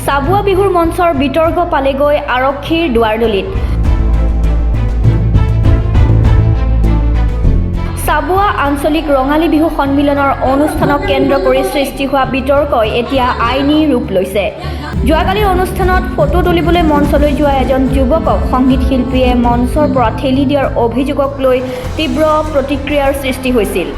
চাবুৱা বিহুৰ মঞ্চৰ বিতৰ্ক পালেগৈ আৰক্ষীৰ দুৱাৰদলিত। চাবুৱা আঞ্চলিক ৰঙালী বিহু সন্মিলনৰ অনুষ্ঠানক কেন্দ্ৰ কৰি সৃষ্টি হোৱা বিতৰ্কই এতিয়া আইনী ৰূপ লৈছে। যোৱাকালিৰ অনুষ্ঠানত ফটো তুলিবলৈ মঞ্চলৈ যোৱা এজন যুৱকক সংগীত শিল্পীয়ে মঞ্চৰ পৰা ঠেলি দিয়াৰ অভিযোগক লৈ তীব্ৰ প্ৰতিক্ৰিয়াৰ সৃষ্টি হৈছিল।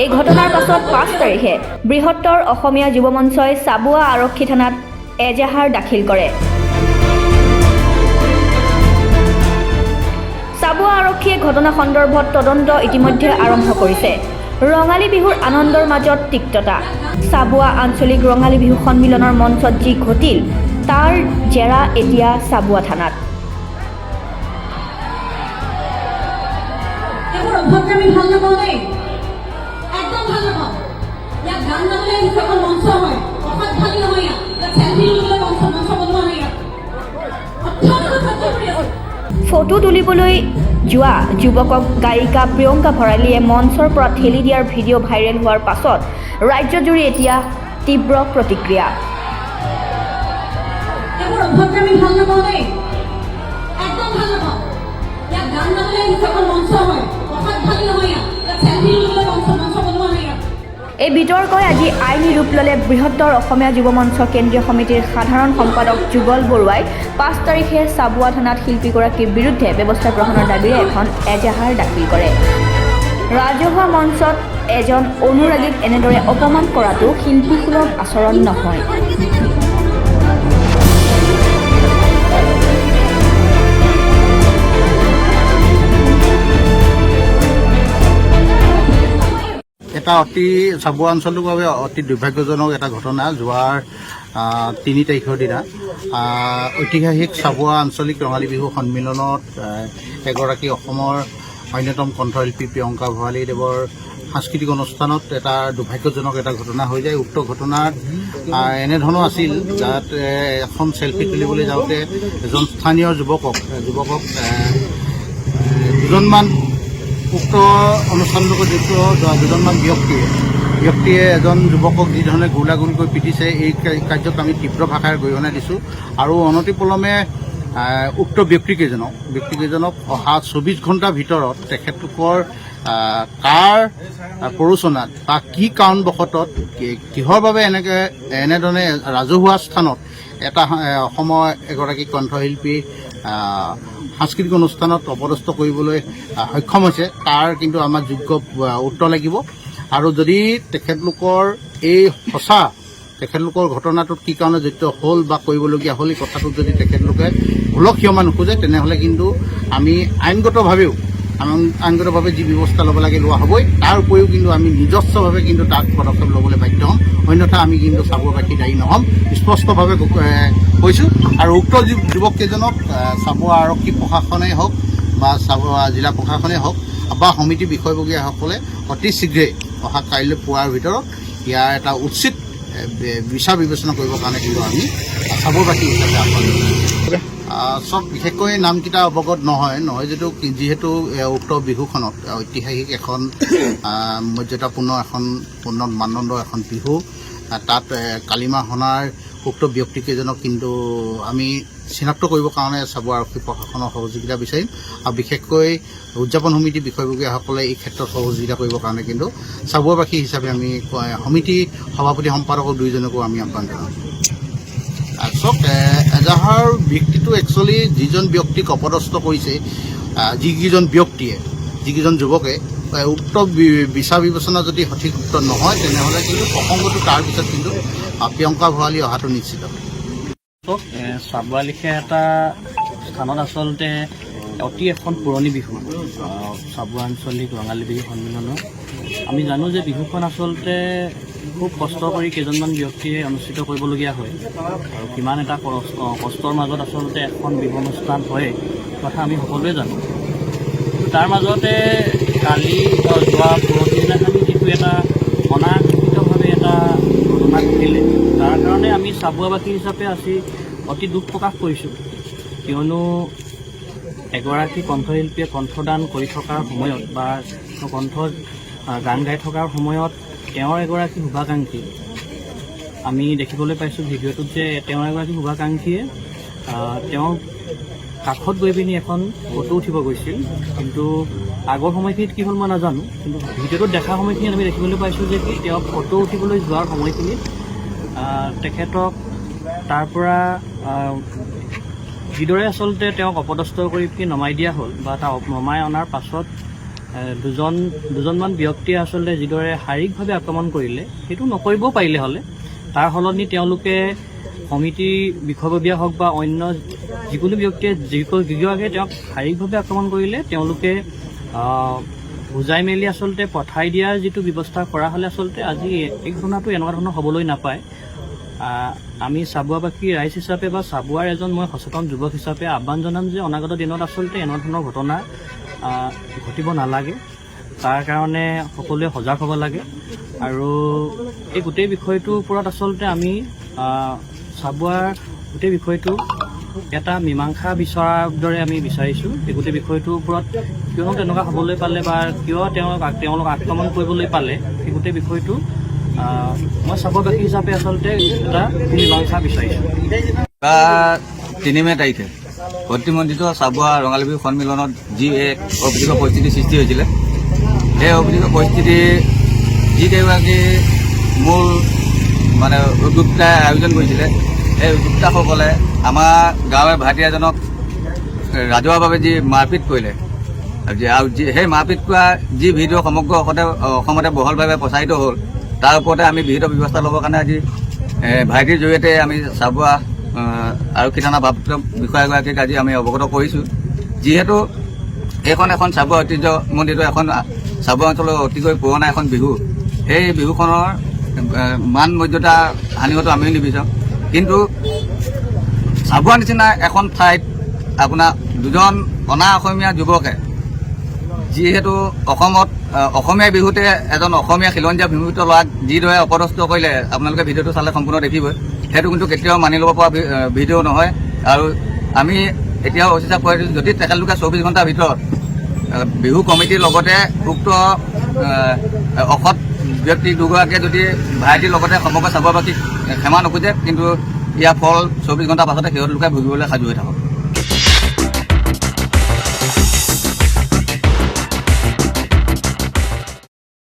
এই ঘটনাৰ পাছত ৫ তাৰিখে বৃহত্তৰ অসমীয়া যুৱ মঞ্চই চাবুৱা আৰক্ষী থানাত এজাহাৰ দাখিল কৰে। চাবুৱা আৰক্ষীয়ে ঘটনা সন্দৰ্ভত তদন্ত ইতিমধ্যে আৰম্ভ কৰিছে। ৰঙালী বিহুৰ আনন্দৰ মাজত তিক্ততা। চাবুৱা আঞ্চলিক ৰঙালী বিহু সন্মিলনৰ মঞ্চত যি ঘটিল তাৰ জেৰা এতিয়া চাবুৱা থানাত। ফটো তুলিবলৈ যোৱা যুৱকক গায়িকা প্ৰিয়ংকা ভৰালীয়ে মঞ্চৰ পৰা ঠেলি দিয়াৰ ভিডিঅ' ভাইৰেল হোৱাৰ পাছত ৰাজ্যজুৰি এতিয়া তীব্ৰ প্ৰতিক্ৰিয়া। এই বিতৰ্কই আজি আইনী ৰূপ ল'লে। বৃহত্তৰ অসমীয়া যুৱ মঞ্চ কেন্দ্ৰীয় সমিতিৰ সাধাৰণ সম্পাদক যুগল বৰুৱাই ৫ তাৰিখে চাবুৱা থানাত শিল্পীগৰাকীৰ বিৰুদ্ধে ব্যৱস্থা গ্ৰহণৰ দাবীৰে এখন এজাহাৰ দাখিল কৰে। ৰাজহুৱা মঞ্চত এজন অনুৰাগীক এনেদৰে অপমান কৰাটো শিল্পীসুলভ আচৰণ নহয়। এটা অতি চাবুৱা অঞ্চলটোৰ বাবে অতি দুৰ্ভাগ্যজনক এটা ঘটনা। যোৱাৰ ৩ তাৰিখৰ দিনা ঐতিহাসিক চাবুৱা আঞ্চলিক ৰঙালী বিহু সন্মিলনত এগৰাকী অসমৰ অন্যতম কণ্ঠশিল্পী প্ৰিয়ংকা ভৰালীদেৱৰ সাংস্কৃতিক অনুষ্ঠানত এটা দুৰ্ভাগ্যজনক এটা ঘটনা হৈ যায়। উক্ত ঘটনাত এনেধৰণৰ আছিল যাত এখন চেলফি তুলিবলৈ যাওঁতে এজন স্থানীয় যুৱকক দুজনমান উক্ত অনুষ্ঠানৰ লগত জড়িত দুজনমান ব্যক্তিয়ে এজন যুৱকক যিধৰণে গুলীয়াগুলীকৈ পিটিছে, এই কাৰ্যক আমি তীব্ৰ ভাষাৰে গৰিহণা দিছোঁ আৰু অনতিপলমে উক্ত ব্যক্তিকেইজনক অহা ২৪ ঘণ্টাৰ ভিতৰত তেখেতলোকৰ কাৰ প্ৰৰোচনাত বা কি কাৰণবশতঃ কিহৰ বাবে এনেধৰণে ৰাজহুৱা স্থানত এটা অসমৰ এগৰাকী কণ্ঠশিল্পী সাংস্কৃতিক অনুষ্ঠানত অপদস্থ কৰিবলৈ সক্ষম হৈছে তাৰ কিন্তু আমাৰ যোগ্য উত্তৰ লাগিব। আৰু যদি তেখেতলোকৰ তেখেতলোকৰ ঘটনাটোত কি কাৰণে জড়িত হ'ল বা কৰিবলগীয়া হ'ল এই কথাটোত যদি তেখেতলোকে ভুলক ক্ষমা নোখোজে তেনেহ'লে কিন্তু আমি আইনগতভাৱে যি ব্যৱস্থা ল'ব লাগে লোৱা হ'বই। তাৰ উপৰিও কিন্তু আমি নিজস্বভাৱে কিন্তু তাত পদক্ষেপ ল'বলৈ বাধ্য হ'ম, অন্যথা আমি কিন্তু চাবুৱাবাসী দায়ী নহ'ম স্পষ্টভাৱে কৈছোঁ। আৰু উক্ত যুৱককেইজনক চাবুৱা আৰক্ষী প্ৰশাসনেই হওক বা চাবুৱা জিলা প্ৰশাসনেই হওক বা সমিতিৰ বিষয়ববীয়াসকলে অতি শীঘ্ৰে অহা কাইলৈ পুৱাৰ ভিতৰত ইয়াৰ এটা উচিত বিচাৰ বিবেচনা কৰিবৰ কাৰণে কিন্তু আমি চাবুৱাবাসী হিচাপে আহ্বান জনাইছোঁ। চব বিশেষকৈ নামকেইটা অৱগত যিহেতু উক্ত বিহুখনত ঐতিহাসিক এখন মৰ্যাদাপূৰ্ণ এখন উন্নত মানদণ্ডৰ এখন বিহু, তাত কালিমা সনাৰ উক্ত ব্যক্তিকেইজনক কিন্তু আমি চিনাক্ত কৰিবৰ কাৰণে চাবুৱা আৰক্ষী প্ৰশাসনৰ সহযোগিতা বিচাৰিম আৰু বিশেষকৈ উদযাপন সমিতিৰ বিষয়ববীয়াসকলে এই ক্ষেত্ৰত সহযোগিতা কৰিবৰ কাৰণে কিন্তু চাবুৱাবাসী হিচাপে আমি সমিতি সভাপতি সম্পাদকক দুয়োজনকো আমি আহ্বান জনাম। চাওক, এজাহাৰ ব্যক্তিটো একচুৱেলি যিজন ব্যক্তিক অপদস্থ কৰিছে, যিকেইজন যুৱকে উক্ত বিচাৰ বিবেচনা যদি সঠিক উত্তৰ নহয় তেনেহ'লে কিন্তু প্ৰসংগটো তাৰ পিছত কিন্তু প্ৰিয়ংকা ভৰালী অহাটো নিশ্চিত। চাবুৱা লেখীয়া এটা স্থানত আচলতে অতি এখন পুৰণি বিহু চাবুৱা আঞ্চলিক ৰঙালী বিহু সন্মিলনৰ আমি জানো যে বিহুখন আচলতে খুব কষ্ট কৰি কেইজনমান ব্যক্তিয়ে অনুষ্ঠিত কৰিবলগীয়া হয় আৰু কিমান এটা কষ্টৰ মাজত আচলতে এখন বিহু অনুষ্ঠান হয় কথা আমি সকলোৱে জানো। তাৰ মাজতে কালি যোৱা পৰহি দিনাখনি যিটো এটা অনাকাংক্ষিতভাৱে এটা ঘটনা ঘটিলে তাৰ কাৰণে আমি চাবুৱাবাসী হিচাপে আজি অতি দুখ প্ৰকাশ কৰিছোঁ। কিয়নো এগৰাকী কণ্ঠশিল্পীয়ে কণ্ঠদান কৰি থকাৰ সময়ত বা কণ্ঠ গান গাই থকাৰ সময়ত তেওঁৰ এগৰাকী শুভাকাংক্ষী আমি দেখিবলৈ পাইছোঁ ভিডিঅ'টোত যে তেওঁৰ এগৰাকী শুভাকাংক্ষীয়ে তেওঁৰ কাষত গৈ পিনি এখন ফটো উঠিব গৈছিল, কিন্তু আগৰ সময়খিনিত কি হ'ল মই নাজানো, কিন্তু ভিডিঅ'টোত দেখা সময়খিনিত আমি দেখিবলৈ পাইছোঁ যে কি তেওঁ ফটো উঠিবলৈ যোৱাৰ সময়খিনিত তেখেতক তাৰ পৰা যিদৰে আচলতে তেওঁক অপদস্থ কৰি পিনি নমাই দিয়া হ'ল বা তাৰ নমাই অনাৰ পাছত দুজনমান ব্যক্তিয়ে আচলতে যিদৰে শাৰীৰিকভাৱে আক্ৰমণ কৰিলে সেইটো নকৰিবও পাৰিলে হ'লে, তাৰ সলনি তেওঁলোকে সমিতিৰ বিষয়ববীয়া হওক বা অন্য যিকোনো ব্যক্তিয়ে যিগৰাকীয়ে তেওঁক শাৰীৰিকভাৱে আক্ৰমণ কৰিলে তেওঁলোকে বুজাই মেলি আচলতে পঠাই দিয়াৰ যিটো ব্যৱস্থা কৰা হ'লে আচলতে আজি এই ঘটনাটো এনেকুৱা ধৰণৰ হ'বলৈ নাপায়। আমি চাবুৱাবাসী ৰাইজ হিচাপে বা চাবুৱাৰ এজন মই সচেতন যুৱক হিচাপে আহ্বান জনাম যে অনাগত দিনত আচলতে এনেকুৱা ধৰণৰ ঘটনা ঘটিব নালাগে, তাৰ কাৰণে সকলোৱে সজাগ হ'ব লাগে। আৰু এই গোটেই বিষয়টোৰ ওপৰত আচলতে আমি চাবুৱাৰ গোটেই বিষয়টো এটা মীমাংসা বিচৰাৰ দৰে আমি বিচাৰিছোঁ। এই গোটেই বিষয়টোৰ ওপৰত কিয়নো তেনেকুৱা হ'বলৈ পালে বা কিয় তেওঁলোক আক্ৰমণ কৰিবলৈ পালে সেই গোটেই বিষয়টো মই চাবুৱাবাসী হিচাপে আচলতে এটা মীমাংসা বিচাৰিছোঁ। 3 মে' তাৰিখে প্ৰতিমন্ত্ৰিত চাবুৱা ৰঙালী বিহু সন্মিলনত যি এক অভিযোগ পৰিস্থিতিৰ সৃষ্টি হৈছিলে, সেই অভিযোগ পৰিস্থিতি যিকেইগৰাকী মূল উদ্যোক্তাই আয়োজন কৰিছিলে, সেই উদ্যোক্তাসকলে আমাৰ গাঁৱৰ ভাইটি এজনক ৰাজহুৱাভাৱে যি মাৰপিট কৰিলে, আৰু সেই মাৰপিট কৰা যি ভিডিঅ' সমগ্ৰ অসমতে বহলভাৱে প্ৰচাৰিত হ'ল, তাৰ ওপৰতে আমি বিহিত ব্যৱস্থা ল'বৰ কাৰণে আজি ভাইটিৰ জৰিয়তে আমি চাবুৱা আৰক্ষী থানা ভাৰপ্ৰাপ্ত বিষয়াগৰাকীক আজি আমি অৱগত কৰিছোঁ। যিহেতু এইখন এখন চাবুৱা ঐতিহ্যমণ্ডিত এখন চাবুৱা অঞ্চলৰ অতিকৈ পুৰণা এখন বিহু, সেই বিহুখনৰ মান মৰ্যাদা হানি হোৱাটো আমিও নিবিচাৰোঁ। কিন্তু চাবুৱা নিচিনা এখন ঠাইত আপোনাৰ দুজন অনা অসমীয়া যুৱকে যিহেতু অসমত অসমীয়া বিহুতে এজন অসমীয়া খিলঞ্জীয়া বিমুক্ত ল'ৰাক যিদৰে অপদস্থ কৰিলে আপোনালোকে ভিডিঅ'টো চালে সম্পূৰ্ণ দেখিবই, সেইটো কিন্তু কেতিয়াও মানি ল'ব পৰা ভিডিঅ' নহয়। আৰু আমি এতিয়াও অচিচাপ কৰিছোঁ যদি তেখেতলোকে 24 ঘণ্টাৰ ভিতৰত বিহু কমিটিৰ লগতে উক্ত অসৎ ব্যক্তি দুগৰাকীয়ে যদি ভাইটিৰ লগতে সমগ্ৰ চাবুৱাবাসীক ক্ষমা নোখোজে, কিন্তু ইয়াৰ ফল 24 ঘণ্টাৰ পাছতে সিহঁত লোকে ভুগিবলৈ সাজু হৈ থাকক।